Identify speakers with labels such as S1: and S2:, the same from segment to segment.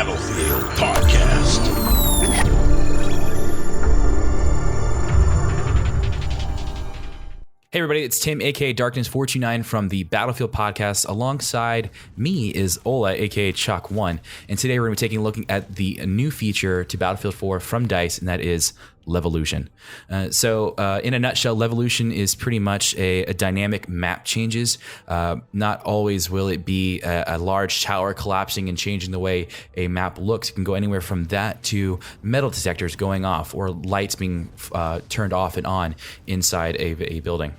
S1: Battlefield Podcast.
S2: Hey everybody, it's Tim, aka Darkness429 from the Battlefield Podcast. Alongside me is Ola, aka Chalk1, and today we're going to be taking a look at the new feature to Battlefield 4 from DICE, and that is Levolution. So in a nutshell, Levolution is pretty much a dynamic map changes. Not always will it be a large tower collapsing and changing the way a map looks. It can go anywhere from that to metal detectors going off or lights being turned off and on inside a building.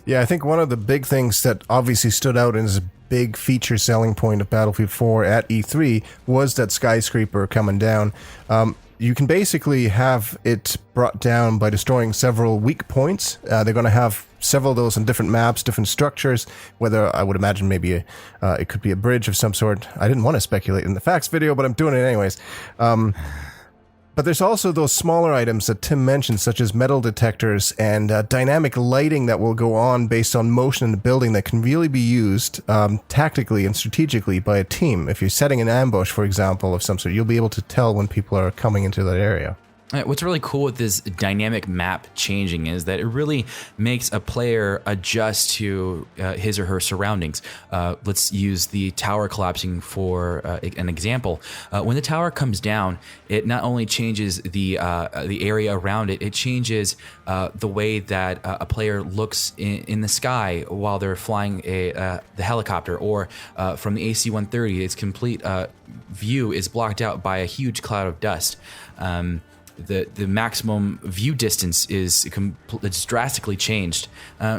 S3: Yeah, I think one of the big things that obviously stood out as a big feature selling point of Battlefield 4 at E3 was that skyscraper coming down. You can basically have it brought down by destroying several weak points. They're going to have several of those on different maps, different structures, whether I would imagine maybe it could be a bridge of some sort. I didn't want to speculate in the facts video, but I'm doing it anyways. But there's also those smaller items that Tim mentioned, such as metal detectors and dynamic lighting that will go on based on motion in the building that can really be used tactically and strategically by a team. If you're setting an ambush, for example, of some sort, you'll be able to tell when people are coming into that area.
S2: What's really cool with this dynamic map changing is that it really makes a player adjust to his or her surroundings. Let's use the tower collapsing for an example. When the tower comes down, it not only changes the area around it, it changes the way that a player looks in the sky while they're flying the helicopter, or from the AC-130, its complete view is blocked out by a huge cloud of dust. The maximum view distance is it's drastically changed.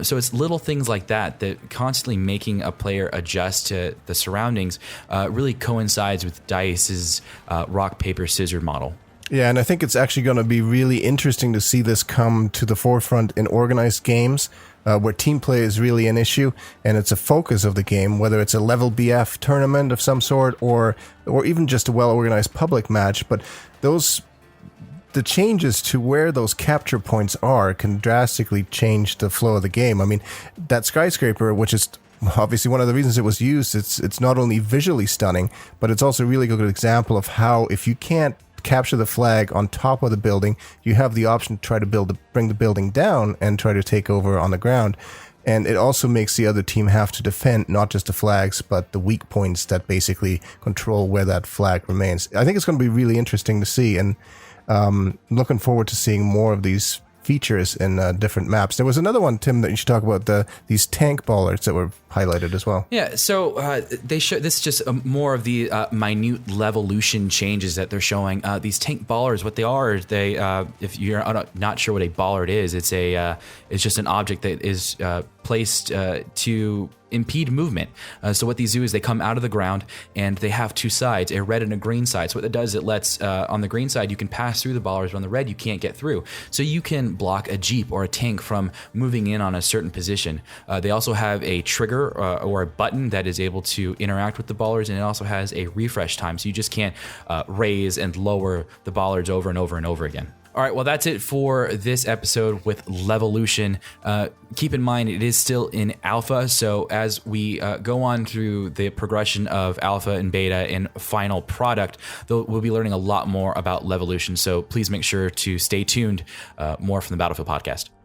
S2: So it's little things like that constantly making a player adjust to the surroundings really coincides with DICE's rock, paper, scissors model.
S3: Yeah, and I think it's actually going to be really interesting to see this come to the forefront in organized games, where team play is really an issue, and it's a focus of the game, whether it's a level BF tournament of some sort, or even just a well-organized public match. But the changes to where those capture points are can drastically change the flow of the game. I mean, that skyscraper, which is obviously one of the reasons it was used, it's not only visually stunning, but it's also a really good example of how, if you can't capture the flag on top of the building, you have the option to try to bring the building down and try to take over on the ground. And it also makes the other team have to defend not just the flags, but the weak points that basically control where that flag remains. I think it's going to be really interesting to see, and looking forward to seeing more of these features in different maps. There was another one, Tim, that you should talk about, these tank bollards that were highlighted as well.
S2: Yeah, so they show this is just more of the minute Levolution changes that they're showing. These tank ballers, what they are, they if you're not sure what a bollard is, it's just an object that is placed to impede movement. So what these do is they come out of the ground and they have two sides, a red and a green side. So what it does, it lets on the green side you can pass through the ballers, but on the red you can't get through. So you can block a jeep or a tank from moving in on a certain position. They also have a trigger or a button that is able to interact with the ballers, and it also has a refresh time, so you just can't raise and lower the bollards over and over and over again. All right, well, that's it for this episode with Levolution. Keep in mind, it is still in alpha, so as we go on through the progression of alpha and beta and final product, we'll be learning a lot more about Levolution, so please make sure to stay tuned. More from the Battlefield Podcast.